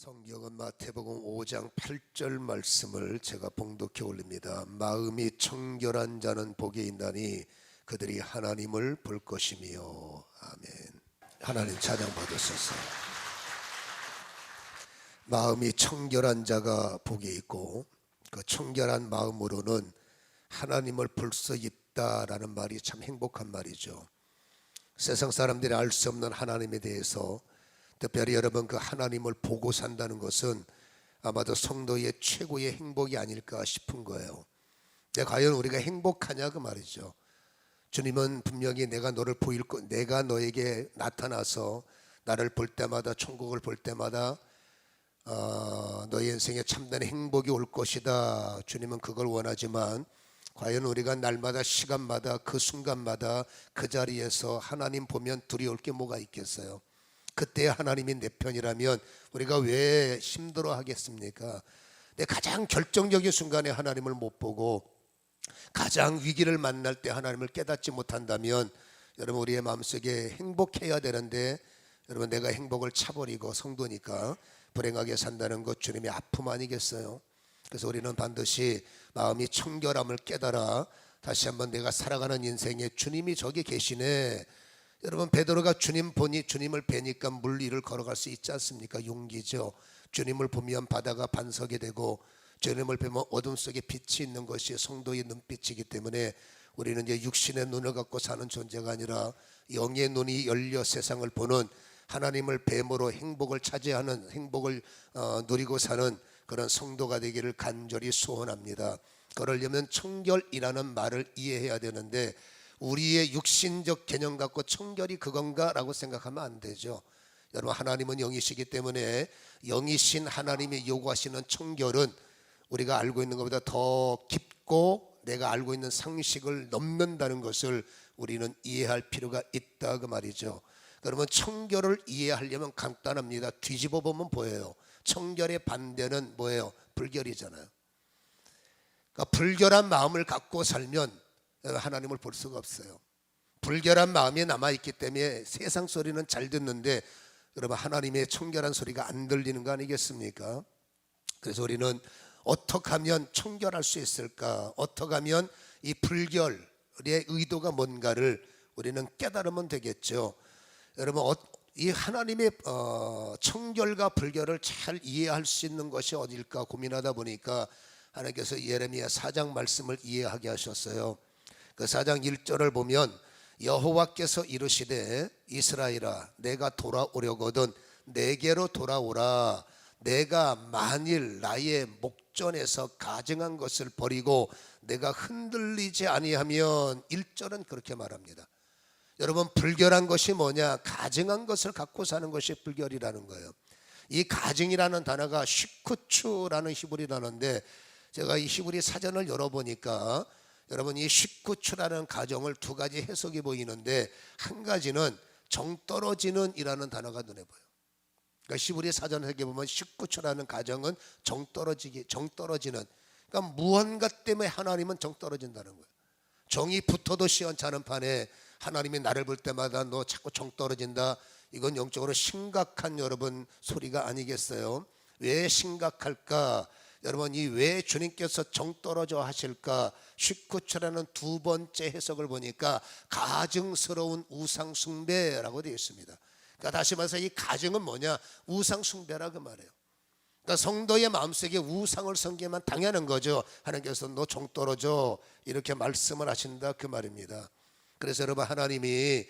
성경은 마태복음 5장 8절 말씀을 제가 봉독해 올립니다. 마음이 청결한 자는 복이 있나니 그들이 하나님을 볼 것이며. 아멘. 하나님 찬양 받으소서. 마음이 청결한 자가 복이 있고 그 청결한 마음으로는 하나님을 볼 수 있다라는 말이 참 행복한 말이죠. 세상 사람들이 알 수 없는 하나님에 대해서, 특별히 여러분 그 하나님을 보고 산다는 것은 아마도 성도의 최고의 행복이 아닐까 싶은 거예요. 근데 과연 우리가 행복하냐 그 말이죠. 주님은 분명히 내가 너에게 나타나서 나를 볼 때마다, 천국을 볼 때마다 너의 인생에 참된 행복이 올 것이다. 주님은 그걸 원하지만 과연 우리가 날마다, 시간마다, 그 순간마다 그 자리에서 하나님 보면 두려울 게 뭐가 있겠어요? 그때 하나님이 내 편이라면 우리가 왜 힘들어 하겠습니까? 근데 가장 결정적인 순간에 하나님을 못 보고 가장 위기를 만날 때 하나님을 깨닫지 못한다면 여러분 우리의 마음속에 행복해야 되는데, 여러분 내가 행복을 차버리고 성도니까 불행하게 산다는 것 주님의 아픔 아니겠어요? 그래서 우리는 반드시 마음이 청결함을 깨달아 다시 한번 내가 살아가는 인생에 주님이 저기 계시네. 여러분 베드로가 주님을 뵈니까 물 위를 걸어갈 수 있지 않습니까? 용기죠. 주님을 보면 바다가 반석이 되고 주님을 보면 어둠 속에 빛이 있는 것이 성도의 눈빛이기 때문에 우리는 이제 육신의 눈을 갖고 사는 존재가 아니라 영의 눈이 열려 세상을 보는, 하나님을 뱀으로 행복을 차지하는, 행복을 누리고 사는 그런 성도가 되기를 간절히 소원합니다. 그러려면 청결이라는 말을 이해해야 되는데 우리의 육신적 개념 갖고 청결이 그건가 라고 생각하면 안 되죠. 여러분 하나님은 영이시기 때문에 영이신 하나님이 요구하시는 청결은 우리가 알고 있는 것보다 더 깊고 내가 알고 있는 상식을 넘는다는 것을 우리는 이해할 필요가 있다 그 말이죠. 그러면 청결을 이해하려면 간단합니다. 뒤집어 보면 보여요. 청결의 반대는 뭐예요? 불결이잖아요. 그러니까 불결한 마음을 갖고 살면 하나님을 볼 수가 없어요. 불결한 마음이 남아있기 때문에 세상 소리는 잘 듣는데 여러분 하나님의 청결한 소리가 안 들리는 거 아니겠습니까? 그래서 우리는 어떻게 하면 청결할 수 있을까? 어떻게 하면 이 불결의 의도가 뭔가를 우리는 깨달으면 되겠죠. 여러분 이 하나님의 청결과 불결을 잘 이해할 수 있는 것이 어딜까 고민하다 보니까 하나님께서 예레미야 4장 말씀을 이해하게 하셨어요. 그 4장 1절을 보면 여호와께서 이르시되 이스라엘아 내가 돌아오려거든 내게로 돌아오라. 내가 만일 나의 목전에서 가증한 것을 버리고 내가 흔들리지 아니하면, 1절은 그렇게 말합니다. 여러분 불결한 것이 뭐냐? 가증한 것을 갖고 사는 것이 불결이라는 거예요. 이 가증이라는 단어가 시쿠추라는 히브리 단어인데 제가 이 히브리 사전을 열어보니까 여러분 이 시쿠추라는 가정을 두 가지 해석이 보이는데, 한 가지는 정떨어지는 이라는 단어가 눈에 보여요. 그러니까 히브리 사전 해석에 보면 시쿠추라는 가정은 정떨어지는, 그러니까 무언가 때문에 하나님은 정떨어진다는 거예요. 정이 붙어도 시원찮은 판에 하나님이 나를 볼 때마다 너 자꾸 정떨어진다. 이건 영적으로 심각한 여러분 소리가 아니겠어요? 왜 심각할까? 여러분 이 왜 주님께서 정떨어져 하실까? 시쿠추라는 두 번째 해석을 보니까 가증스러운 우상숭배라고 되어 있습니다. 그러니까 다시 말해서 이 가증은 뭐냐? 우상숭배라 그 말이에요. 그러니까 성도의 마음속에 우상을 섬기면 당연한 거죠. 하나님께서 너 정떨어져 이렇게 말씀을 하신다 그 말입니다. 그래서 여러분 하나님이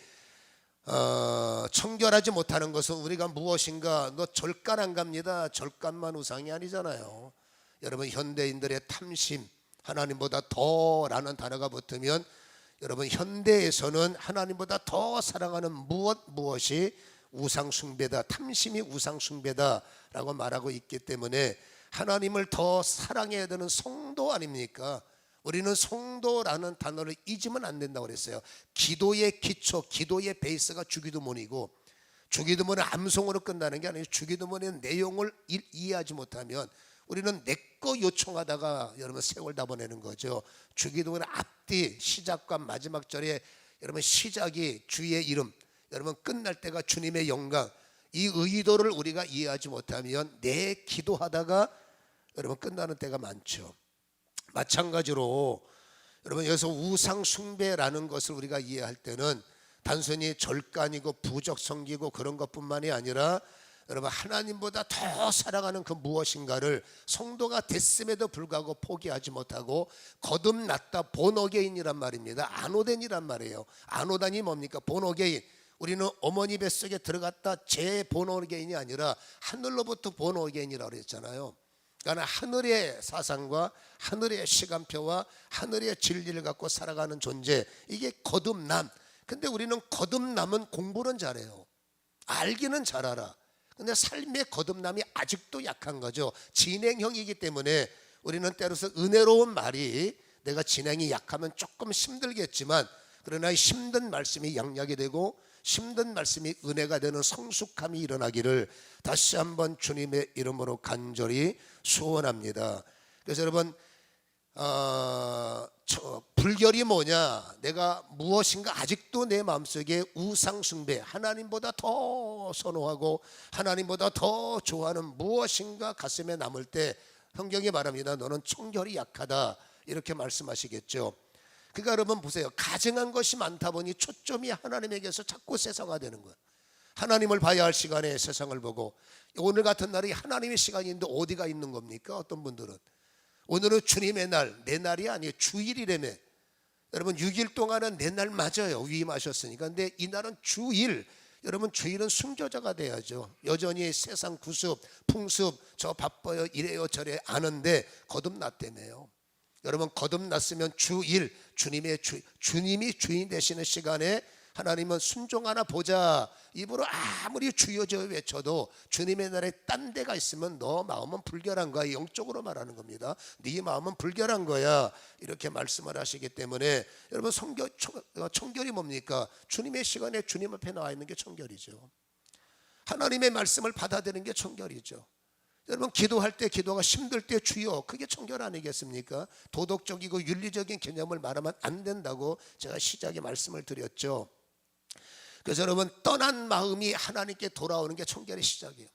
청결하지 못하는 것은 우리가 무엇인가? 너 절간 안 갑니다. 절간만 우상이 아니잖아요. 여러분 현대인들의 탐심, 하나님보다 더라는 단어가 붙으면 여러분 현대에서는 하나님보다 더 사랑하는 무엇이 우상숭배다, 탐심이 우상숭배다라고 말하고 있기 때문에 하나님을 더 사랑해야 되는 성도 아닙니까? 우리는 성도라는 단어를 잊으면 안 된다고 그랬어요. 기도의 기초, 기도의 베이스가 주기도문이고, 주기도문은 암송으로 끝나는 게 아니고 주기도문의 내용을 이해하지 못하면 우리는 내거 요청하다가 여러분 세월 다 보내는 거죠. 주기도문의 앞뒤 시작과 마지막 절에 여러분 시작이 주의 이름, 여러분 끝날 때가 주님의 영광, 이 의도를 우리가 이해하지 못하면 내 기도하다가 여러분 끝나는 때가 많죠. 마찬가지로 여러분 여기서 우상 숭배라는 것을 우리가 이해할 때는 단순히 절간이고 부적 섬기고 그런 것뿐만이 아니라 여러분 하나님보다 더 사랑하는 그 무엇인가를 성도가 됐음에도 불구하고 포기하지 못하고 거듭났다 본어게인이란 말입니다. 아노덴이란 말이에요. 아노단이 뭡니까? 본어게인. 우리는 어머니 뱃속에 들어갔다 제 본어게인이 아니라 하늘로부터 본어게인이라고 했잖아요. 그러니까 하늘의 사상과 하늘의 시간표와 하늘의 진리를 갖고 살아가는 존재, 이게 거듭남. 근데 우리는 거듭남은 공부는 잘해요. 알기는 잘 알아. 근데 삶의 거듭남이 아직도 약한 거죠. 진행형이기 때문에 우리는 때로서 은혜로운 말이 내가 진행이 약하면 조금 힘들겠지만, 그러나 힘든 말씀이 양약이 되고 힘든 말씀이 은혜가 되는 성숙함이 일어나기를 다시 한번 주님의 이름으로 간절히 소원합니다. 그래서 여러분 불결이 뭐냐? 내가 무엇인가 아직도 내 마음속에 우상 숭배, 하나님보다 더 선호하고 하나님보다 더 좋아하는 무엇인가 가슴에 남을 때 성경이 말합니다. 너는 청결이 약하다, 이렇게 말씀하시겠죠. 그러니까 여러분 보세요. 가증한 것이 많다 보니 초점이 하나님에게서 자꾸 세상화되는 거예요. 하나님을 봐야 할 시간에 세상을 보고, 오늘 같은 날이 하나님의 시간인데 어디가 있는 겁니까? 어떤 분들은 오늘은 주님의 날, 내 날이 아니에요. 주일이라며. 여러분 6일 동안은 내 날 맞아요. 위임하셨으니까. 근데 이 날은 주일. 여러분 주일은 순교자가 돼야죠. 여전히 세상 구습, 풍습, 저 바빠요, 이래요, 저래 아는데 거듭났다며요. 여러분 거듭났으면 주일, 주님이 주인 되시는 시간에 하나님은 순종하나 보자. 입으로 아무리 주여 주여 외쳐도 주님의 날에 딴 데가 있으면 너 마음은 불결한 거야. 영적으로 말하는 겁니다. 네 마음은 불결한 거야, 이렇게 말씀을 하시기 때문에 여러분 청결이 뭡니까? 주님의 시간에 주님 앞에 나와 있는 게 청결이죠. 하나님의 말씀을 받아들이는 게 청결이죠. 여러분 기도할 때, 기도가 힘들 때 주여, 그게 청결 아니겠습니까? 도덕적이고 윤리적인 개념을 말하면 안 된다고 제가 시작에 말씀을 드렸죠. 그래서 여러분 떠난 마음이 하나님께 돌아오는 게 청결의 시작이에요.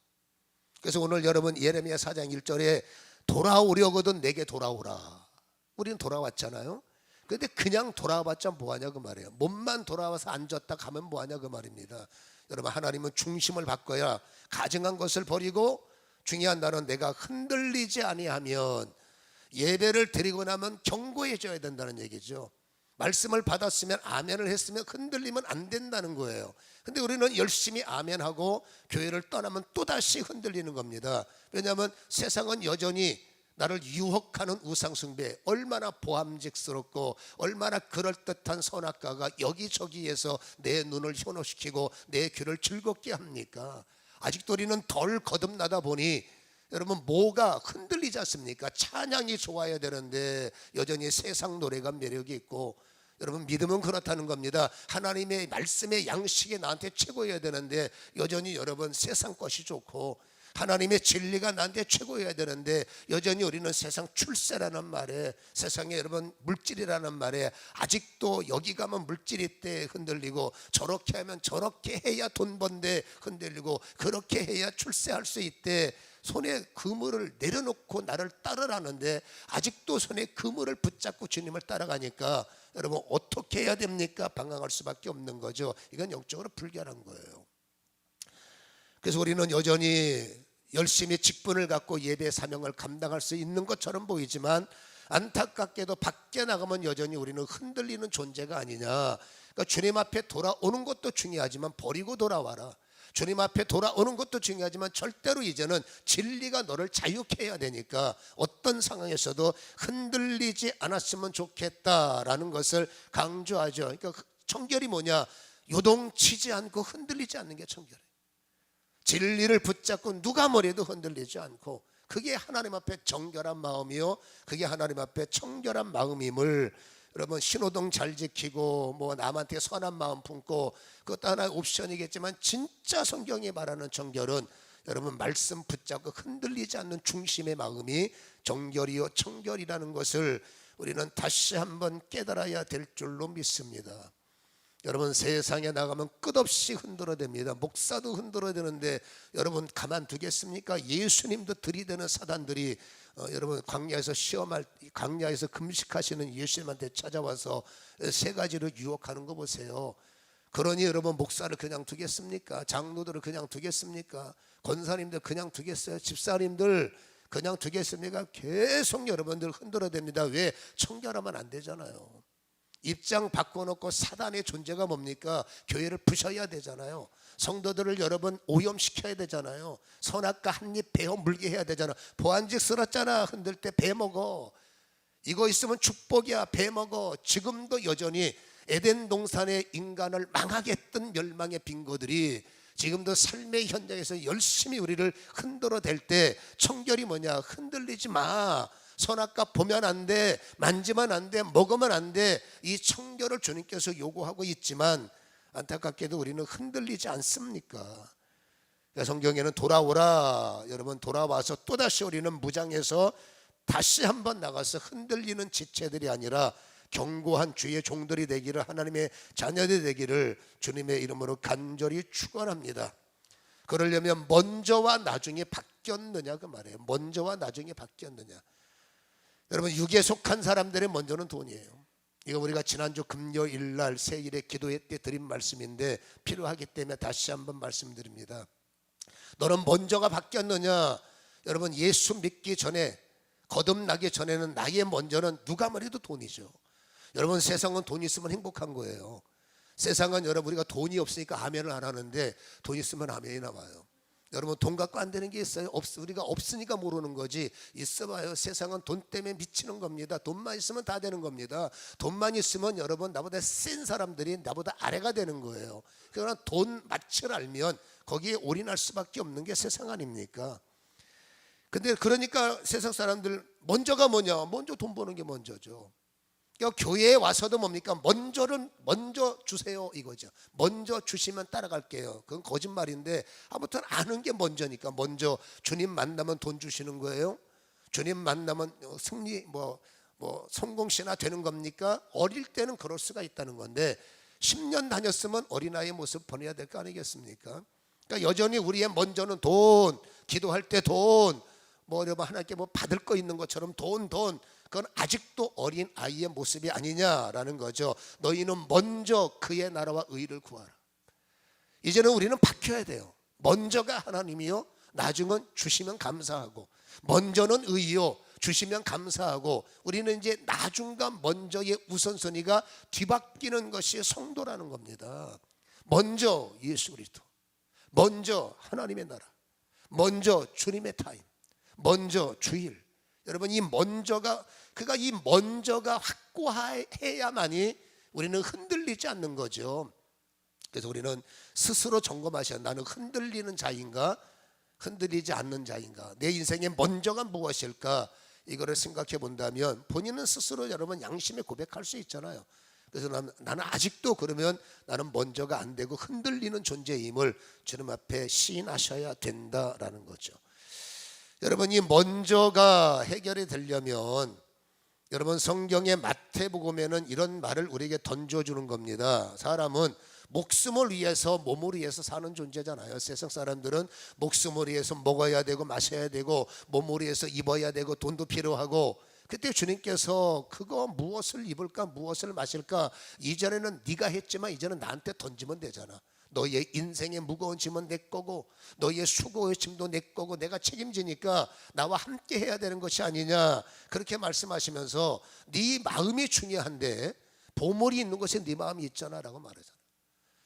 그래서 오늘 여러분 예레미야 4장 1절에 돌아오려거든 내게 돌아오라. 우리는 돌아왔잖아요. 그런데 그냥 돌아와봤자 뭐하냐 그 말이에요. 몸만 돌아와서 앉았다 가면 뭐하냐 그 말입니다. 여러분 하나님은 중심을 바꿔야, 가증한 것을 버리고 중요한 단어는 내가 흔들리지 아니하면, 예배를 드리고 나면 경고해줘야 된다는 얘기죠. 말씀을 받았으면 아멘을 했으면 흔들리면 안 된다는 거예요. 근데 우리는 열심히 아멘하고 교회를 떠나면 또다시 흔들리는 겁니다. 왜냐하면 세상은 여전히 나를 유혹하는 우상숭배, 얼마나 보암직스럽고 얼마나 그럴듯한 선악과가 여기저기에서 내 눈을 현혹시키고 내 귀를 즐겁게 합니까? 아직도 우리는 덜 거듭나다 보니 여러분 뭐가 흔들리지 않습니까? 찬양이 좋아야 되는데 여전히 세상 노래가 매력이 있고, 여러분 믿음은 그렇다는 겁니다. 하나님의 말씀의 양식이 나한테 최고여야 되는데 여전히 여러분 세상 것이 좋고, 하나님의 진리가 나한테 최고여야 되는데 여전히 우리는 세상 출세라는 말에, 세상에 여러분 물질이라는 말에 아직도 여기 가면 물질이 있대 흔들리고, 저렇게 하면 저렇게 해야 돈 번데 흔들리고, 그렇게 해야 출세할 수 있대. 손에 그물을 내려놓고 나를 따르라는데 아직도 손에 그물을 붙잡고 주님을 따라가니까 여러분 어떻게 해야 됩니까? 방황할 수밖에 없는 거죠. 이건 영적으로 불결한 거예요. 그래서 우리는 여전히 열심히 직분을 갖고 예배 사명을 감당할 수 있는 것처럼 보이지만, 안타깝게도 밖에 나가면 여전히 우리는 흔들리는 존재가 아니냐. 그러니까 주님 앞에 돌아오는 것도 중요하지만 버리고 돌아와라. 주님 앞에 돌아오는 것도 중요하지만 절대로 이제는 진리가 너를 자유케 해야 되니까 어떤 상황에서도 흔들리지 않았으면 좋겠다라는 것을 강조하죠. 그러니까 청결이 뭐냐? 요동치지 않고 흔들리지 않는 게 청결이에요. 진리를 붙잡고 누가 뭐래도 흔들리지 않고, 그게 하나님 앞에 정결한 마음이요, 그게 하나님 앞에 청결한 마음임을 여러분 신호등 잘 지키고 뭐 남한테 선한 마음 품고, 그것도 하나의 옵션이겠지만 진짜 성경이 말하는 정결은 여러분 말씀 붙잡고 흔들리지 않는 중심의 마음이 정결이요 청결이라는 것을 우리는 다시 한번 깨달아야 될 줄로 믿습니다. 여러분 세상에 나가면 끝없이 흔들어댑니다. 목사도 흔들어대는데 여러분 가만두겠습니까? 예수님도 들이대는 사단들이 여러분 광야에서 금식하시는 예수님한테 찾아와서 세 가지를 유혹하는 거 보세요. 그러니 여러분 목사를 그냥 두겠습니까? 장로들을 그냥 두겠습니까? 권사님들 그냥 두겠어요? 집사님들 그냥 두겠습니까? 계속 여러분들 흔들어댑니다. 왜? 청결하면 안 되잖아요. 입장 바꿔놓고 사단의 존재가 뭡니까? 교회를 부셔야 되잖아요. 성도들을 여러분 오염시켜야 되잖아요. 선악과 한입 베어 물게 해야 되잖아. 보안직 쓸었잖아. 흔들 때 베먹어. 이거 있으면 축복이야. 베먹어. 지금도 여전히 에덴 동산의 인간을 망하게 했던 멸망의 빙거들이 지금도 삶의 현장에서 열심히 우리를 흔들어댈 때 청결이 뭐냐? 흔들리지 마. 선악과 보면 안 돼, 만지면 안 돼, 먹으면 안 돼. 이 청결을 주님께서 요구하고 있지만 안타깝게도 우리는 흔들리지 않습니까? 성경에는 돌아오라, 여러분 돌아와서 또다시 우리는 무장해서 다시 한번 나가서 흔들리는 지체들이 아니라 견고한 주의 종들이 되기를, 하나님의 자녀들이 되기를 주님의 이름으로 간절히 축원합니다. 그러려면 먼저와 나중에 바뀌었느냐 그 말이에요. 먼저와 나중에 바뀌었느냐. 여러분 육에 속한 사람들의 먼저는 돈이에요. 이거 우리가 지난주 금요일 날 새일에 기도회 때 드린 말씀인데 필요하기 때문에 다시 한번 말씀드립니다. 너는 먼저가 바뀌었느냐? 여러분 예수 믿기 전에, 거듭나기 전에는 나의 먼저는 누가 말해도 돈이죠. 여러분 세상은 돈 있으면 행복한 거예요. 세상은 여러분 우리가 돈이 없으니까 아멘을 안 하는데 돈 있으면 아멘이 나와요. 여러분 돈 갖고 안 되는 게 있어요? 우리가 없으니까 모르는 거지. 있어봐요. 세상은 돈 때문에 미치는 겁니다. 돈만 있으면 다 되는 겁니다. 돈만 있으면 여러분 나보다 센 사람들이 나보다 아래가 되는 거예요. 그러나 돈 맛을 알면 거기에 올인할 수밖에 없는 게 세상 아닙니까? 근데 그러니까 세상 사람들 먼저가 뭐냐? 먼저 돈 버는 게 먼저죠. 그러니까 교회에 와서도 뭡니까? 먼저 주세요 이거죠. 먼저 주시면 따라갈게요. 그건 거짓말인데 아무튼 아는 게 먼저니까. 먼저 주님 만나면 돈 주시는 거예요? 주님 만나면 승리 성공시나 되는 겁니까? 어릴 때는 그럴 수가 있다는 건데 10년 다녔으면 어린아이의 모습 보내야 될 거 아니겠습니까? 그러니까 여전히 우리의 먼저는 돈, 기도할 때 돈, 여러분 하나님께 받을 거 있는 것처럼 돈, 그건 아직도 어린 아이의 모습이 아니냐라는 거죠. 너희는 먼저 그의 나라와 의를 구하라. 이제는 우리는 바뀌어야 돼요. 먼저가 하나님이요, 나중은 주시면 감사하고, 먼저는 의요, 주시면 감사하고, 우리는 이제 나중과 먼저의 우선순위가 뒤바뀌는 것이 성도라는 겁니다. 먼저 예수 그리스도, 먼저 하나님의 나라, 먼저 주님의 타임, 먼저 주일. 여러분 이 먼저가 확고해야만이 우리는 흔들리지 않는 거죠. 그래서 우리는 스스로 점검하셔야, 나는 흔들리는 자인가 흔들리지 않는 자인가, 내 인생의 먼저가 무엇일까, 이거를 생각해 본다면 본인은 스스로 여러분 양심에 고백할 수 있잖아요. 그래서 나는 아직도 그러면 나는 먼저가 안 되고 흔들리는 존재임을 주님 앞에 시인하셔야 된다라는 거죠. 여러분 이 먼저가 해결이 되려면 여러분 성경의 마태복음에는 이런 말을 우리에게 던져주는 겁니다. 사람은 목숨을 위해서, 몸을 위해서 사는 존재잖아요. 세상 사람들은 목숨을 위해서 먹어야 되고 마셔야 되고 몸을 위해서 입어야 되고 돈도 필요하고, 그때 주님께서 그거 무엇을 입을까 무엇을 마실까 이전에는 네가 했지만 이제는 나한테 던지면 되잖아. 너의 인생의 무거운 짐은 내 거고 너의 수고의 짐도 내 거고 내가 책임지니까 나와 함께 해야 되는 것이 아니냐, 그렇게 말씀하시면서 네 마음이 중요한데 보물이 있는 곳에 네 마음이 있잖아 라고 말하잖아.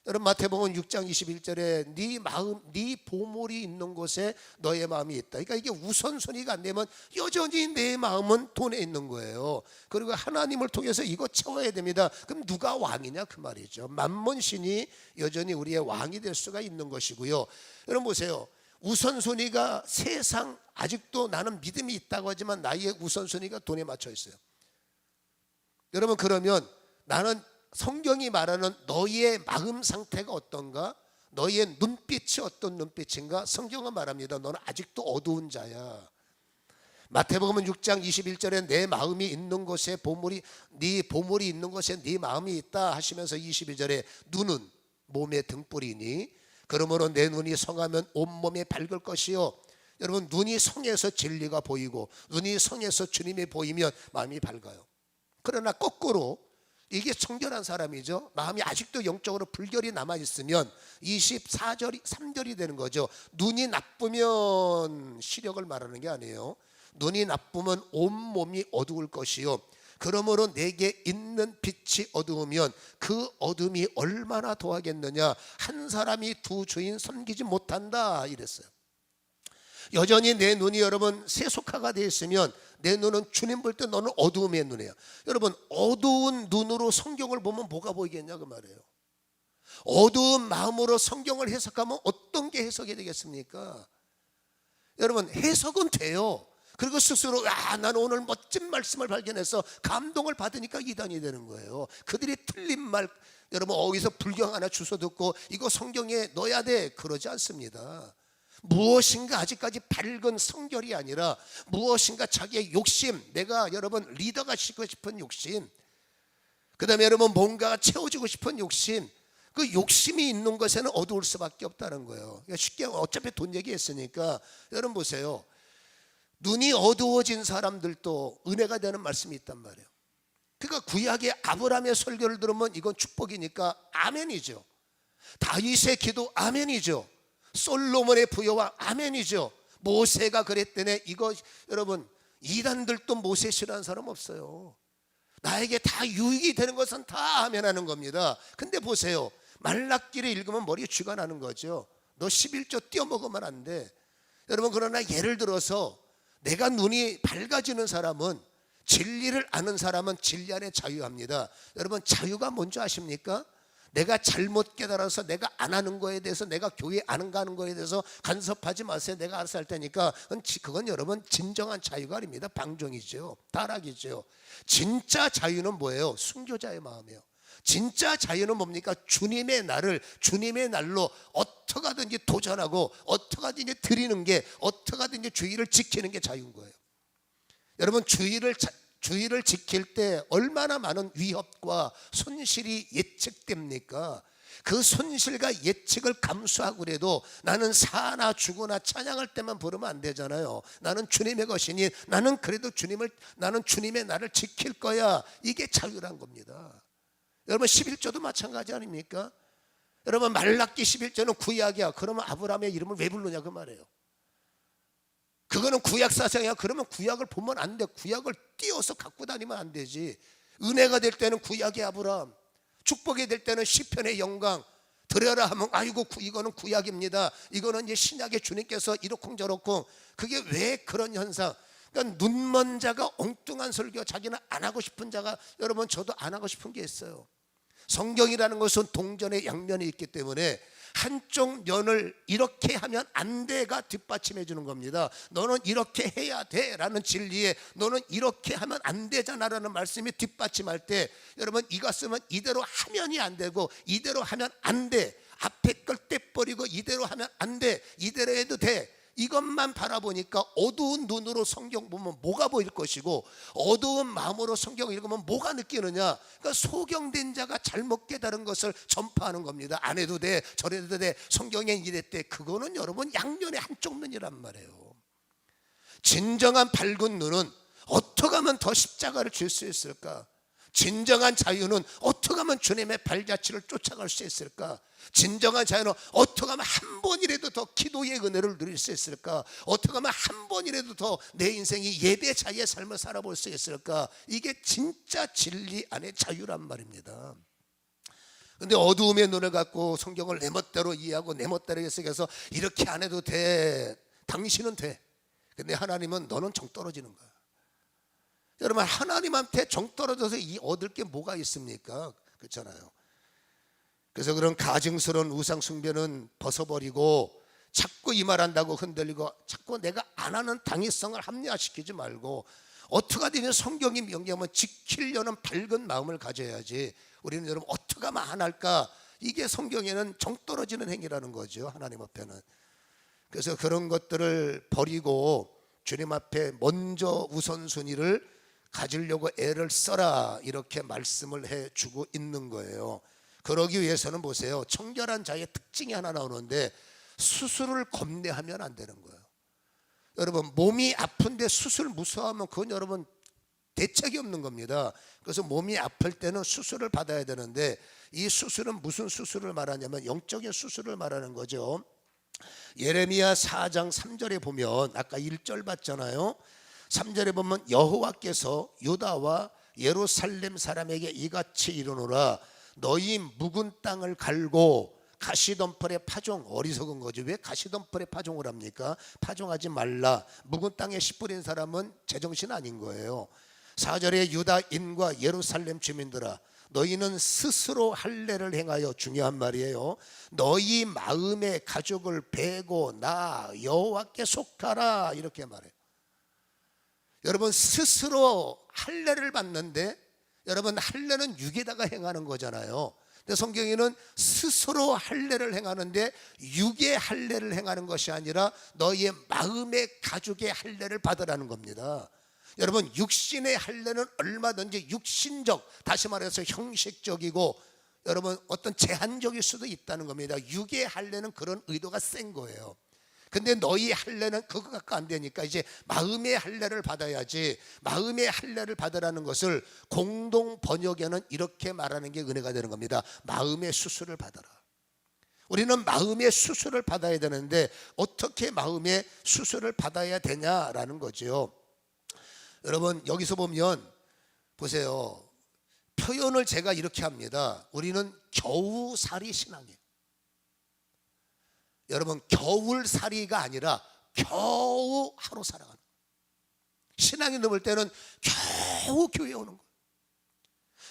여러분 마태복음 6장 21절에 네 마음, 네 보물이 있는 곳에 너의 마음이 있다. 그러니까 이게 우선순위가 안 되면 여전히 내 마음은 돈에 있는 거예요. 그리고 하나님을 통해서 이거 채워야 됩니다. 그럼 누가 왕이냐 그 말이죠. 만몬신이 여전히 우리의 왕이 될 수가 있는 것이고요. 여러분 보세요. 우선순위가 세상, 아직도 나는 믿음이 있다고 하지만 나의 우선순위가 돈에 맞춰 있어요. 여러분 그러면 나는 성경이 말하는 너의 마음 상태가 어떤가, 너의 눈빛이 어떤 눈빛인가, 성경은 말합니다. 너는 아직도 어두운 자야. 마태복음 6장 21절에 내 마음이 있는 곳에 보물이 네 보물이 있는 곳에 네 마음이 있다 하시면서 22절에 눈은 몸의 등불이니 그러므로 내 눈이 성하면 온몸이 밝을 것이요. 여러분, 눈이 성해서 진리가 보이고 눈이 성해서 주님이 보이면 마음이 밝아요. 그러나 거꾸로 이게 청결한 사람이죠. 마음이 아직도 영적으로 불결이 남아있으면 24절이 3절이 되는 거죠. 눈이 나쁘면 시력을 말하는 게 아니에요. 눈이 나쁘면 온몸이 어두울 것이요. 그러므로 내게 있는 빛이 어두우면 그 어둠이 얼마나 더하겠느냐. 한 사람이 두 주인 섬기지 못한다 이랬어요. 여전히 내 눈이 여러분 세속화가 되어 있으면 내 눈은 주님 볼 때 너는 어두움의 눈이에요. 여러분, 어두운 눈으로 성경을 보면 뭐가 보이겠냐 그 말이에요. 어두운 마음으로 성경을 해석하면 어떤 게 해석이 되겠습니까? 여러분, 해석은 돼요. 그리고 스스로 나는 오늘 멋진 말씀을 발견해서 감동을 받으니까 이단이 되는 거예요. 그들이 틀린 말, 여러분 어디서 불경 하나 주워 듣고 이거 성경에 넣어야 돼 그러지 않습니다. 무엇인가 아직까지 밝은 성결이 아니라 무엇인가 자기의 욕심, 내가 여러분 리더가 되고 싶은 욕심, 그 다음에 여러분 뭔가 채워지고 싶은 욕심, 그 욕심이 있는 것에는 어두울 수밖에 없다는 거예요. 그러니까 쉽게 어차피 돈 얘기했으니까 여러분 보세요. 눈이 어두워진 사람들도 은혜가 되는 말씀이 있단 말이에요. 그러니까 구약의 아브라함의 설교를 들으면 이건 축복이니까 아멘이죠. 다윗의 기도 아멘이죠. 솔로몬의 부여와 아멘이죠. 모세가 그랬더니 이거 여러분 이단들도 모세 싫어하는 사람 없어요. 나에게 다 유익이 되는 것은 다 아멘하는 겁니다. 근데 보세요. 말라기를 읽으면 머리에 쥐가 나는 거죠. 너 11조 띄어먹으면 안 돼. 여러분, 그러나 예를 들어서 내가 눈이 밝아지는 사람은, 진리를 아는 사람은 진리 안에 자유합니다. 여러분, 자유가 뭔지 아십니까? 내가 잘못 깨달아서 내가 안 하는 거에 대해서, 내가 교회 안 가는 거에 대해서 간섭하지 마세요. 내가 알아서 할 테니까. 그건 여러분 진정한 자유가 아닙니다. 방종이죠. 타락이죠. 진짜 자유는 뭐예요? 순교자의 마음이에요. 진짜 자유는 뭡니까? 주님의 날로 어떻게 하든지 도전하고 어떻게 하든지 드리는 게, 어떻게 하든지 주의를 지키는 게 자유인 거예요. 여러분, 주의를 지킬 때 얼마나 많은 위협과 손실이 예측됩니까? 그 손실과 예측을 감수하고 그래도 나는 사나 죽으나 찬양할 때만 부르면 안 되잖아요. 나는 주님의 것이니 나는 그래도 나는 주님의 날을 지킬 거야. 이게 자유란 겁니다. 여러분, 11조도 마찬가지 아닙니까? 여러분, 말라기 11조는 구약이야. 그러면 아브라함의 이름을 왜 부르냐 그 말이에요. 그거는 구약 사상이야. 그러면 구약을 보면 안 돼. 구약을 띄워서 갖고 다니면 안 되지. 은혜가 될 때는 구약의 아브라함, 축복이 될 때는 시편의 영광, 드려라 하면 아이고 이거는 구약입니다. 이거는 이제 신약의 주님께서 이렇쿵저렇쿵. 그게 왜 그런 현상? 그러니까 눈먼 자가 엉뚱한 설교, 자기는 안 하고 싶은 자가, 여러분 저도 안 하고 싶은 게 있어요. 성경이라는 것은 동전의 양면이 있기 때문에 한쪽 면을 이렇게 하면 안 돼가 뒷받침해 주는 겁니다. 너는 이렇게 해야 돼 라는 진리에 너는 이렇게 하면 안 되잖아 라는 말씀이 뒷받침할 때, 여러분 이거 쓰면 이대로 하면이 안 되고 이대로 하면 안 돼, 앞에 걸 떼버리고 이대로 하면 안 돼, 이대로 해도 돼, 이것만 바라보니까 어두운 눈으로 성경 보면 뭐가 보일 것이고 어두운 마음으로 성경 읽으면 뭐가 느끼느냐. 그러니까 소경된 자가 잘못 깨달은 것을 전파하는 겁니다. 안 해도 돼, 저래도 돼, 성경엔 이랬대. 그거는 여러분 양면의 한쪽 면이란 말이에요. 진정한 밝은 눈은 어떻게 하면 더 십자가를 줄 수 있을까? 진정한 자유는 어떻게 하면 주님의 발자취를 쫓아갈 수 있을까? 진정한 자유는 어떻게 하면 한 번이라도 더 기도의 은혜를 누릴 수 있을까? 어떻게 하면 한 번이라도 더 내 인생이 예배 자유의 삶을 살아볼 수 있을까? 이게 진짜 진리 안의 자유란 말입니다. 근데 어두움의 눈을 갖고 성경을 내 멋대로 이해하고 내 멋대로 해석해서 이렇게 안 해도 돼, 당신은 돼, 근데 하나님은 너는 정 떨어지는 거야. 여러분, 하나님한테 정 떨어져서 얻을 게 뭐가 있습니까? 그렇잖아요. 그래서 그런 가증스러운 우상 숭배는 벗어버리고 자꾸 이 말한다고 흔들리고 자꾸 내가 안 하는 당위성을 합리화시키지 말고 어떻게 하든 성경이 명령하면 지키려는 밝은 마음을 가져야지. 우리는 여러분 어떻게 하면 안 할까? 이게 성경에는 정 떨어지는 행위라는 거죠, 하나님 앞에는. 그래서 그런 것들을 버리고 주님 앞에 먼저 우선순위를 가지려고 애를 써라, 이렇게 말씀을 해주고 있는 거예요. 그러기 위해서는 보세요, 청결한 자의 특징이 하나 나오는데 수술을 겁내하면 안 되는 거예요. 여러분, 몸이 아픈데 수술 무서워하면 그건 여러분 대책이 없는 겁니다. 그래서 몸이 아플 때는 수술을 받아야 되는데, 이 수술은 무슨 수술을 말하냐면 영적인 수술을 말하는 거죠. 예레미야 4장 3절에 보면, 아까 1절 봤잖아요. 3절에 보면 여호와께서 유다와 예루살렘 사람에게 이같이 이르노라. 너희 묵은 땅을 갈고 가시덤불에 파종. 어리석은 거죠. 왜 가시덤불에 파종을 합니까? 파종하지 말라. 묵은 땅에 씨 뿌린 사람은 제정신 아닌 거예요. 4절에 유다인과 예루살렘 주민들아, 너희는 스스로 할례를 행하여, 중요한 말이에요, 너희 마음의 가족을 베고 나 여호와께 속하라, 이렇게 말해요. 여러분, 스스로 할례를 받는데, 여러분 할례는 육에다가 행하는 거잖아요. 근데 성경에는 스스로 할례를 행하는데 육의 할례를 행하는 것이 아니라 너희의 마음의 가족의 할례를 받으라는 겁니다. 여러분, 육신의 할례는 얼마든지 육신적, 다시 말해서 형식적이고 여러분 어떤 제한적일 수도 있다는 겁니다. 육의 할례는 그런 의도가 센 거예요. 근데 너희 할례는 그거 갖고 안 되니까 이제 마음의 할례를 받아야지. 마음의 할례를 받으라는 것을 공동 번역에는 이렇게 말하는 게 은혜가 되는 겁니다. 마음의 수술을 받아라. 우리는 마음의 수술을 받아야 되는데 어떻게 마음의 수술을 받아야 되냐라는 거죠. 여러분, 여기서 보면 보세요, 표현을 제가 이렇게 합니다. 우리는 겨우살이 신앙이에요. 여러분, 겨울살이가 아니라 겨우 하루 살아가는 거예요. 신앙이 넘을 때는 겨우 교회 오는 거예요.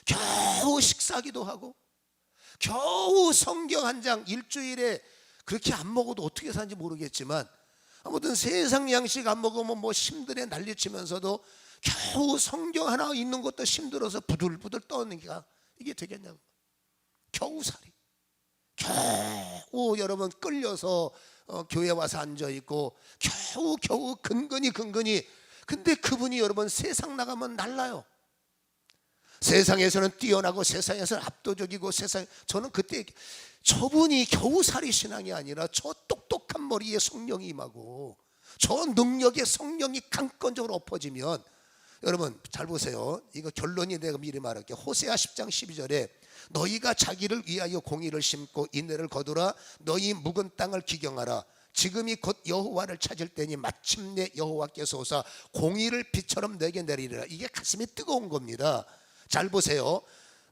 겨우 식사기도 하고 겨우 성경 한 장 일주일에 그렇게 안 먹어도 어떻게 사는지 모르겠지만, 아무튼 세상 양식 안 먹으면 뭐 힘들에 난리치면서도 겨우 성경 하나 읽는 것도 힘들어서 부들부들 떠는 게 이게 되겠냐고. 겨우살이. 겨우 여러분 끌려서 교회 와서 앉아있고 겨우 근근히. 근데 그분이 여러분 세상 나가면 날라요. 세상에서는 뛰어나고 세상에서는 압도적이고 저는 그때 저분이 겨우살이 신앙이 아니라 저 똑똑한 머리에 성령이 임하고 저 능력에 성령이 강권적으로 엎어지면, 여러분 잘 보세요. 이거 결론이 내가 미리 말할게요. 호세아 10장 12절에 너희가 자기를 위하여 공의를 심고 인내를 거두라. 너희 묵은 땅을 기경하라. 지금이 곧 여호와를 찾을 때니 마침내 여호와께서 오사 공의를 비처럼 내게 내리리라. 이게 가슴이 뜨거운 겁니다. 잘 보세요.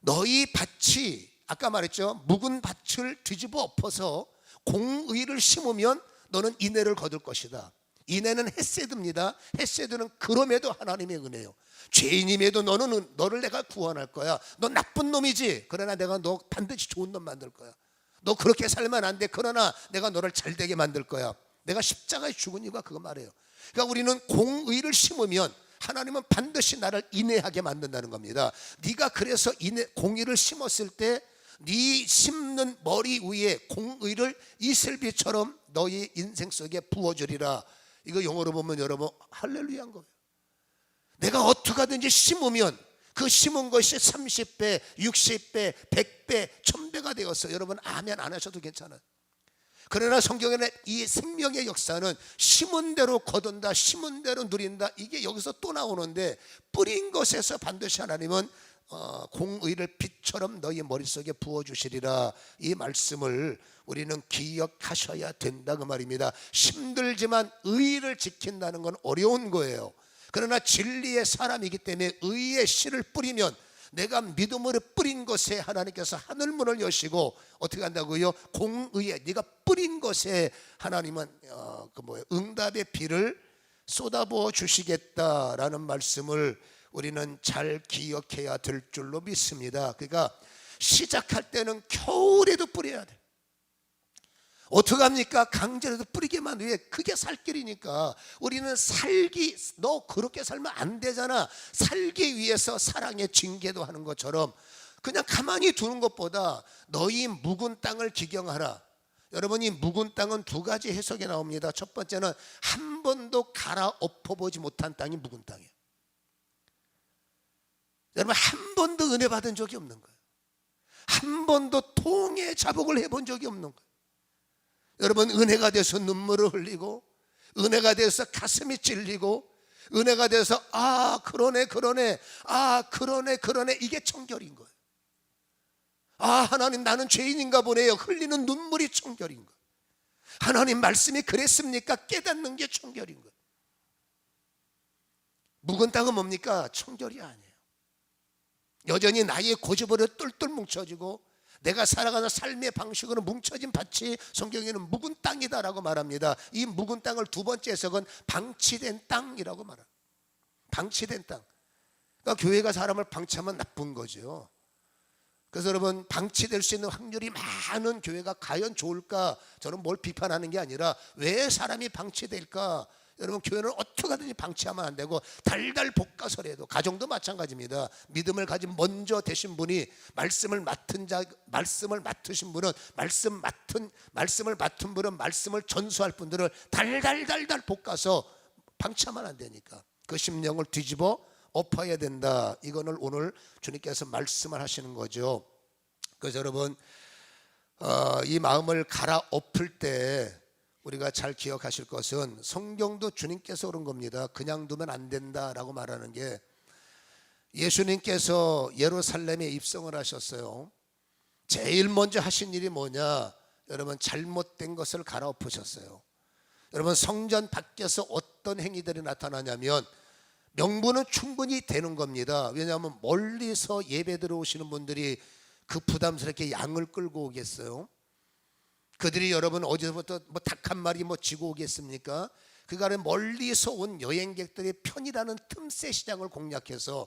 너희 밭이, 아까 말했죠, 묵은 밭을 뒤집어 엎어서 공의를 심으면 너는 인내를 거둘 것이다. 인내는 헤세드입니다. 헤세드는 그럼에도 하나님의 은혜요. 죄인임에도 너를 내가 구원할 거야. 너 나쁜 놈이지. 그러나 내가 너 반드시 좋은 놈 만들 거야. 너 그렇게 살면 안 돼. 그러나 내가 너를 잘되게 만들 거야. 내가 십자가에 죽은 이유가 그거 말이에요. 그러니까 우리는 공의를 심으면 하나님은 반드시 나를 인내하게 만든다는 겁니다. 네가 그래서 공의를 심었을 때 네 심는 머리 위에 공의를 이슬비처럼 너희 인생 속에 부어주리라. 이거 영어로 보면 여러분 할렐루야인 거예요. 내가 어떻게 하든지 심으면 그 심은 것이 30배, 60배, 100배, 1000배가 되었어요. 여러분 아멘 안 하셔도 괜찮아요. 그러나 성경에는 이 생명의 역사는 심은 대로 거둔다, 심은 대로 누린다, 이게 여기서 또 나오는데, 뿌린 것에서 반드시 하나님은 공의를 빛처럼 너희 머릿속에 부어주시리라. 이 말씀을 우리는 기억하셔야 된다 그 말입니다. 힘들지만 의를 지킨다는 건 어려운 거예요. 그러나 진리의 사람이기 때문에 의의 씨를 뿌리면, 내가 믿음으로 뿌린 것에 하나님께서 하늘문을 여시고 어떻게 한다고요? 공의에 네가 뿌린 것에 하나님은 응답의 비를 쏟아부어 주시겠다라는 말씀을 우리는 잘 기억해야 될 줄로 믿습니다. 그러니까 시작할 때는 겨울에도 뿌려야 돼. 어떻게 합니까? 강제로도 뿌리기만 해. 그게 살 길이니까. 우리는 너 그렇게 살면 안 되잖아. 살기 위해서 사랑의 징계도 하는 것처럼 그냥 가만히 두는 것보다 너희 묵은 땅을 기경하라. 여러분, 이 묵은 땅은 두 가지 해석이 나옵니다. 첫 번째는 한 번도 갈아엎어보지 못한 땅이 묵은 땅이에요. 여러분, 한 번도 은혜 받은 적이 없는 거예요. 한 번도 통해 자복을 해본 적이 없는 거예요. 여러분, 은혜가 돼서 눈물을 흘리고, 은혜가 돼서 가슴이 찔리고, 은혜가 돼서 아 그러네 아 그러네 이게 청결인 거예요. 아, 하나님, 나는 죄인인가 보네요. 흘리는 눈물이 청결인 거예요. 하나님 말씀이 그랬습니까? 깨닫는 게 청결인 거예요. 묵은 땅은 뭡니까? 청결이 아니에요. 여전히 나의 고집으로 똘똘 뭉쳐지고 내가 살아가는 삶의 방식으로 뭉쳐진 밭이 성경에는 묵은 땅이다라고 말합니다. 이 묵은 땅을 두 번째 해석은 방치된 땅이라고 말합니다. 방치된 땅. 그러니까 교회가 사람을 방치하면 나쁜 거죠. 그래서 여러분, 방치될 수 있는 확률이 많은 교회가 과연 좋을까? 저는 뭘 비판하는 게 아니라 왜 사람이 방치될까? 여러분, 교회는 어떻게 하든지 방치하면 안 되고 달달 볶아서라도, 가정도 마찬가지입니다. 믿음을 가진 먼저 되신 분이 말씀을 맡으신 분은 말씀을 맡은 분은 말씀을 전수할 분들을 달달달달 볶아서 방치하면 안 되니까 그 심령을 뒤집어 엎어야 된다. 이거를 오늘 주님께서 말씀을 하시는 거죠. 그래서 여러분, 이 마음을 갈아엎을 때 우리가 잘 기억하실 것은 성경도 주님께서 그런 겁니다. 그냥 두면 안 된다라고 말하는 게, 예수님께서 예루살렘에 입성을 하셨어요. 제일 먼저 하신 일이 뭐냐? 여러분, 잘못된 것을 갈아엎으셨어요. 여러분, 성전 밖에서 어떤 행위들이 나타나냐면 명분은 충분히 되는 겁니다. 왜냐하면 멀리서 예배 들어오시는 분들이 그 부담스럽게 양을 끌고 오겠어요? 그들이 여러분 어디서부터 닭 한 마리 쥐고 오겠습니까? 그간에 멀리서 온 여행객들의 편이라는 틈새 시장을 공략해서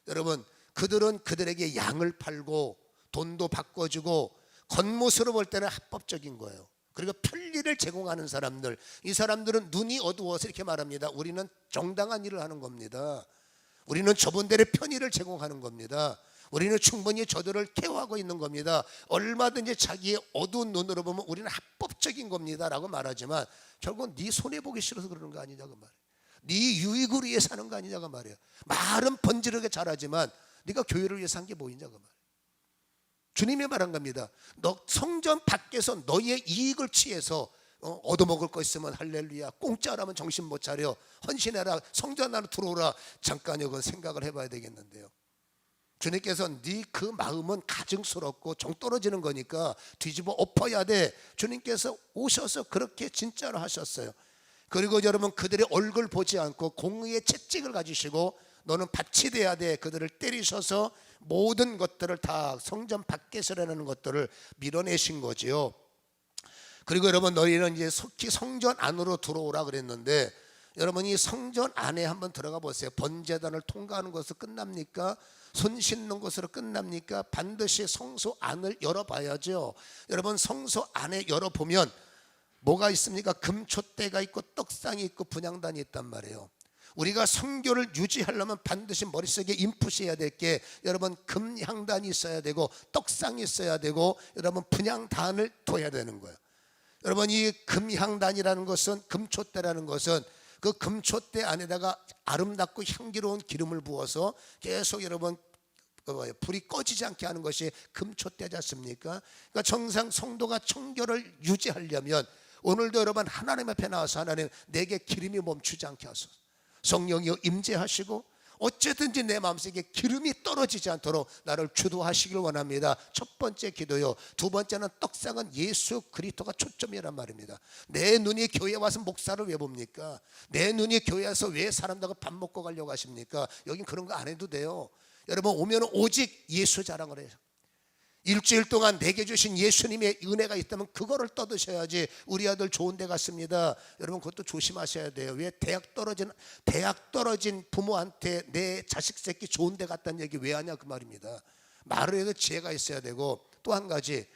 여러분, 그들은 그들에게 양을 팔고 돈도 바꿔주고 겉모습으로 볼 때는 합법적인 거예요. 그리고 편리를 제공하는 사람들, 이 사람들은 눈이 어두워서 이렇게 말합니다. 우리는 정당한 일을 하는 겁니다. 우리는 저분들의 편의를 제공하는 겁니다. 우리는 충분히 저들을 케어하고 있는 겁니다. 얼마든지 자기의 어두운 눈으로 보면 우리는 합법적인 겁니다 라고 말하지만 결국은 네 손해보기 싫어서 그러는 거 아니냐고 말이에요. 네 유익을 위해서 하는 거 아니냐고 말이에요. 말은 번지르게 잘하지만 네가 교회를 위해서 한 게 뭐이냐고 말이에요. 주님이 말한 겁니다. 너 성전 밖에서 너의 이익을 취해서 얻어먹을 거 있으면 할렐루야, 공짜라면 정신 못 차려, 헌신해라, 성전 안으로 들어오라. 잠깐 이건 생각을 해봐야 되겠는데요. 주님께서 네 그 마음은 가증스럽고 정 떨어지는 거니까 뒤집어 엎어야 돼. 주님께서 오셔서 그렇게 진짜로 하셨어요. 그리고 여러분, 그들의 얼굴 보지 않고 공의의 채찍을 가지시고 너는 밭이 돼야 돼. 그들을 때리셔서 모든 것들을 다 성전 밖에서라는 것들을 밀어내신 거지요. 그리고 여러분, 너희는 이제 속히 성전 안으로 들어오라 그랬는데, 여러분, 이 성전 안에 한번 들어가 보세요. 번제단을 통과하는 것으로 끝납니까? 손 씻는 것으로 끝납니까? 반드시 성소 안을 열어봐야죠. 여러분, 성소 안에 열어보면 뭐가 있습니까? 금촛대가 있고 떡상이 있고 분향단이 있단 말이에요. 우리가 성교를 유지하려면 반드시 머릿속에 인풋이어야 될 게, 여러분, 금향단이 있어야 되고 떡상이 있어야 되고 여러분 분향단을 둬야 되는 거예요. 여러분, 이 금향단이라는 것은, 금촛대라는 것은 그 금촛대 안에다가 아름답고 향기로운 기름을 부어서 계속 여러분 불이 꺼지지 않게 하는 것이 금촛대지 않습니까? 그러니까 정상 성도가 청결을 유지하려면 오늘도 여러분 하나님 앞에 나와서 하나님, 내게 기름이 멈추지 않게 하소서. 성령이여 임재하시고 어쨌든지 내 마음속에 기름이 떨어지지 않도록 나를 주도하시길 원합니다. 첫 번째 기도요. 두 번째는 떡상은 예수 그리스도가 초점이란 말입니다. 내 눈이 교회 와서 목사를 왜 봅니까? 내 눈이 교회 와서 왜 사람들하고 밥 먹고 가려고 하십니까? 여긴 그런 거 안 해도 돼요. 여러분, 오면 오직 예수 자랑을 해요. 일주일 동안 내게 주신 예수님의 은혜가 있다면 그거를 떠드셔야지. 우리 아들 좋은 데 갔습니다. 여러분, 그것도 조심하셔야 돼요. 왜 대학 떨어진 부모한테 내 자식 새끼 좋은 데 갔다는 얘기 왜 하냐 그 말입니다. 말을 해도 지혜가 있어야 되고, 또 한 가지,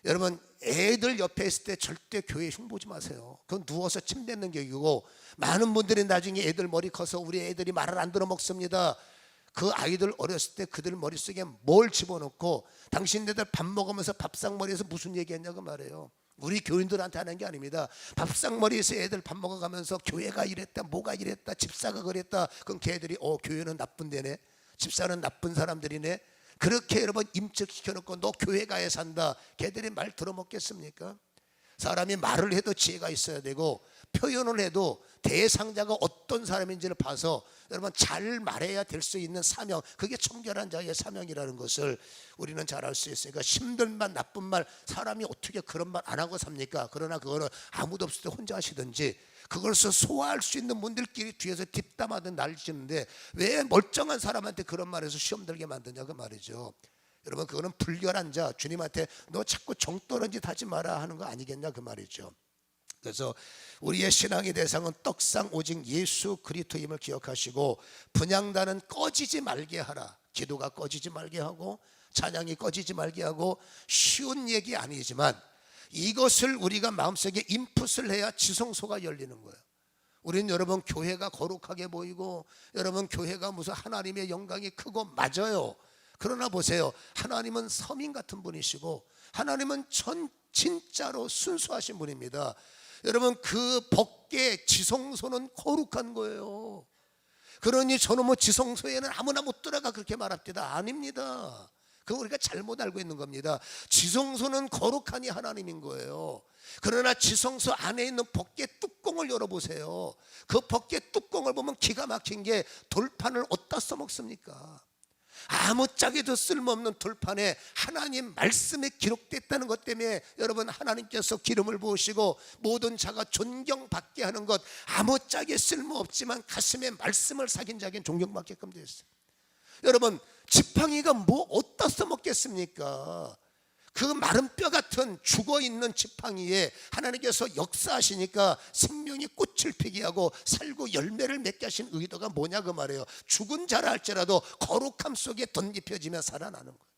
여러분, 애들 옆에 있을 때 절대 교회 흉보지 마세요. 그건 누워서 침 뱉는 격이고, 많은 분들이 나중에 애들 머리 커서 우리 애들이 말을 안 들어 먹습니다. 그 아이들 어렸을 때 그들 머릿속에 뭘 집어넣고 당신네들 밥 먹으면서 밥상머리에서 무슨 얘기했냐고 말해요. 우리 교인들한테 하는 게 아닙니다. 밥상머리에서 애들 밥 먹어가면서 교회가 이랬다, 뭐가 이랬다, 집사가 그랬다. 그럼 걔들이 교회는 나쁜 데네, 집사는 나쁜 사람들이네, 그렇게 여러분 임책시켜놓고 너 교회 가야 산다, 걔들이 말 들어먹겠습니까? 사람이 말을 해도 지혜가 있어야 되고, 표현을 해도 대상자가 어떤 사람인지를 봐서 여러분 잘 말해야 될 수 있는 사명, 그게 청결한 자의 사명이라는 것을 우리는 잘 알 수 있으니까, 힘든 말, 나쁜 말, 사람이 어떻게 그런 말 안 하고 삽니까? 그러나 그거는 아무도 없을 때 혼자 하시든지, 그것을 소화할 수 있는 분들끼리 뒤에서 뒷담화든 날리시는데, 왜 멀쩡한 사람한테 그런 말해서 시험 들게 만드냐 그 말이죠. 여러분, 그거는 불결한 자, 주님한테 너 자꾸 정 떠는 짓 하지 마라 하는 거 아니겠냐 그 말이죠. 그래서 우리의 신앙의 대상은 떡상 오직 예수 그리스도임을 기억하시고, 분향단은 꺼지지 말게 하라. 기도가 꺼지지 말게 하고, 찬양이 꺼지지 말게 하고, 쉬운 얘기 아니지만 이것을 우리가 마음속에 인풋을 해야 지성소가 열리는 거예요. 우리는 여러분 교회가 거룩하게 보이고, 여러분 교회가 무슨 하나님의 영광이 크고, 맞아요. 그러나 보세요, 하나님은 서민 같은 분이시고, 하나님은 진짜로 순수하신 분입니다. 여러분, 그 법계 지성소는 거룩한 거예요. 그러니 저는 뭐 지성소에는 아무나 못 들어가 그렇게 말합니다. 아닙니다. 그거 우리가 잘못 알고 있는 겁니다. 지성소는 거룩하니 하나님인 거예요. 그러나 지성소 안에 있는 법계 뚜껑을 열어보세요. 그 법계 뚜껑을 보면 기가 막힌 게, 돌판을 어디다 써먹습니까? 아무짝에도 쓸모없는 돌판에 하나님 말씀이 기록됐다는 것 때문에 여러분 하나님께서 기름을 부으시고 모든 자가 존경받게 하는 것, 아무짝에 쓸모없지만 가슴에 말씀을 새긴 자에겐 존경받게끔 되어 있어요. 여러분, 지팡이가 뭐 어디다 써먹겠습니까? 그 마른 뼈 같은 죽어있는 지팡이에 하나님께서 역사하시니까 생명이 꽃을 피게 하고 살고 열매를 맺게 하신 의도가 뭐냐 그 말이에요. 죽은 자라 할지라도 거룩함 속에 덧입혀지면 살아나는 거예요.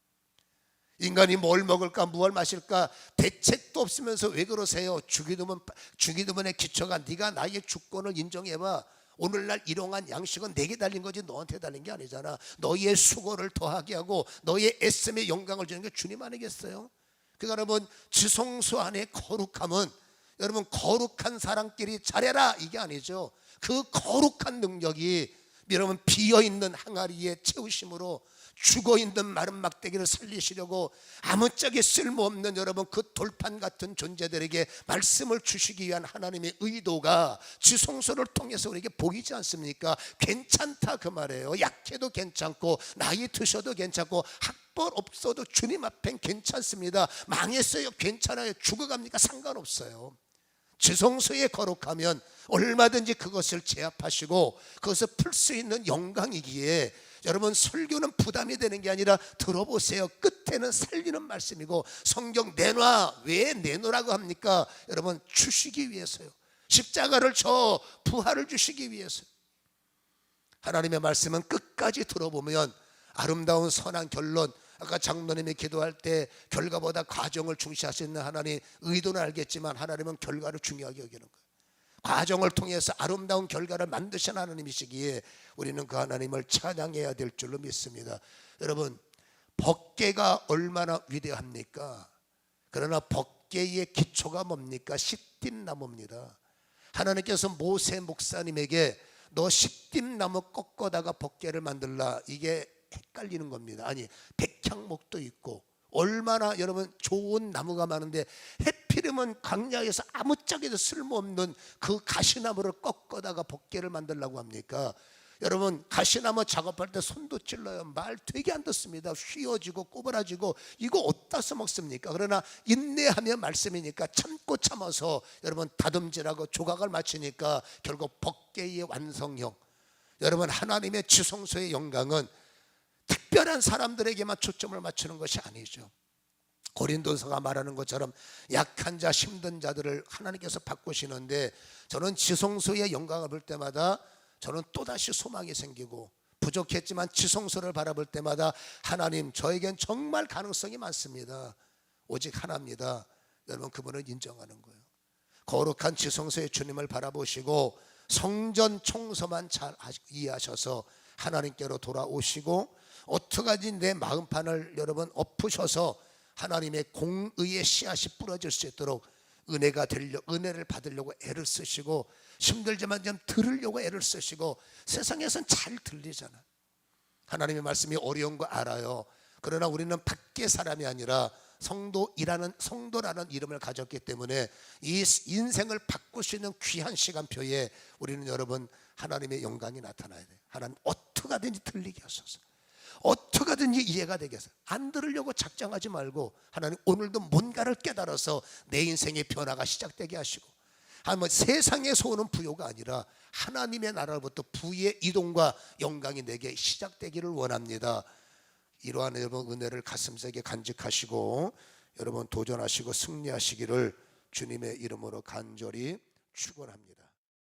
인간이 뭘 먹을까 무엇을 마실까 대책도 없으면서 왜 그러세요? 주기도문의 기초가 네가 나의 주권을 인정해봐. 오늘날 일용한 양식은 내게 달린 거지 너한테 달린 게 아니잖아. 너희의 수고를 더하게 하고 너희의 애씀의 영광을 주는 게 주님 아니겠어요? 그러니까 여러분, 지성소 안의 거룩함은 여러분 거룩한 사람끼리 잘해라 이게 아니죠. 그 거룩한 능력이 여러분 비어있는 항아리에 채우심으로 죽어있는 마른 막대기를 살리시려고 아무짝에 쓸모없는 여러분 그 돌판 같은 존재들에게 말씀을 주시기 위한 하나님의 의도가 지성소를 통해서 우리에게 보이지 않습니까? 괜찮다 그 말이에요. 약해도 괜찮고 나이 드셔도 괜찮고 학벌 없어도 주님 앞엔 괜찮습니다. 망했어요, 괜찮아요, 죽어갑니까? 상관없어요. 지성소에 거룩하면 얼마든지 그것을 제압하시고 그것을 풀 수 있는 영광이기에 여러분 설교는 부담이 되는 게 아니라 들어보세요. 끝에는 살리는 말씀이고, 성경 내놔, 왜 내놓으라고 합니까? 여러분 주시기 위해서요. 십자가를 져 부활을 주시기 위해서요. 하나님의 말씀은 끝까지 들어보면 아름다운 선한 결론, 아까 장로님이 기도할 때 결과보다 과정을 중시하시는 하나님, 의도는 알겠지만 하나님은 결과를 중요하게 여기는 거예요. 과정을 통해서 아름다운 결과를 만드신 하나님이시기에 우리는 그 하나님을 찬양해야 될 줄로 믿습니다. 여러분, 법궤가 얼마나 위대합니까? 그러나 법궤의 기초가 뭡니까? 시띠나무입니다. 하나님께서 모세 목사님에게 너 시띠나무 꺾어다가 법궤를 만들라, 이게 헷갈리는 겁니다. 아니, 백향목도 있고 얼마나 여러분 좋은 나무가 많은데 해피름은 광야에서 아무짝에도 쓸모없는 그 가시나무를 꺾어다가 법궤를 만들려고 합니까? 여러분 가시나무 작업할 때 손도 찔러요. 말 되게 안 듣습니다. 휘어지고 꼬부라지고 이거 어디다 써먹습니까? 그러나 인내하며 말씀이니까 참고 참아서 여러분 다듬질하고 조각을 맞추니까 결국 법궤의 완성형. 여러분 하나님의 지성소의 영광은 특별한 사람들에게만 초점을 맞추는 것이 아니죠. 고린도서가 말하는 것처럼 약한 자 힘든 자들을 하나님께서 바꾸시는데, 저는 지성소의 영광을 볼 때마다 저는 또다시 소망이 생기고, 부족했지만 지성소를 바라볼 때마다 하나님 저에겐 정말 가능성이 많습니다. 오직 하나입니다. 여러분 그분을 인정하는 거예요. 거룩한 지성소의 주님을 바라보시고 성전 청소만 잘 이해하셔서 하나님께로 돌아오시고, 어떡하지 내 마음판을 여러분 엎으셔서 하나님의 공의의 씨앗이 뿌려질 수 있도록 은혜를 받으려고 애를 쓰시고, 힘들지만 좀 들으려고 애를 쓰시고, 세상에선 잘 들리잖아. 하나님의 말씀이 어려운 거 알아요. 그러나 우리는 밖의 사람이 아니라 성도라는 이름을 가졌기 때문에 이 인생을 바꿀 수 있는 귀한 시간표에 우리는 여러분 하나님의 영광이 나타나야 돼요. 하나님 어떻게 하든지 들리게 하소서, 어떻게 하든지 이해가 되게 하소서. 안 들으려고 작정하지 말고 하나님 오늘도 뭔가를 깨달아서 내 인생의 변화가 시작되게 하시고, 세상에서 오는 부요가 아니라 하나님의 나라로부터 부의 이동과 영광이 내게 시작되기를 원합니다. 이러한 여러분 은혜를 가슴속에 간직하시고 여러분 도전하시고 승리하시기를 주님의 이름으로 간절히 축원합니다.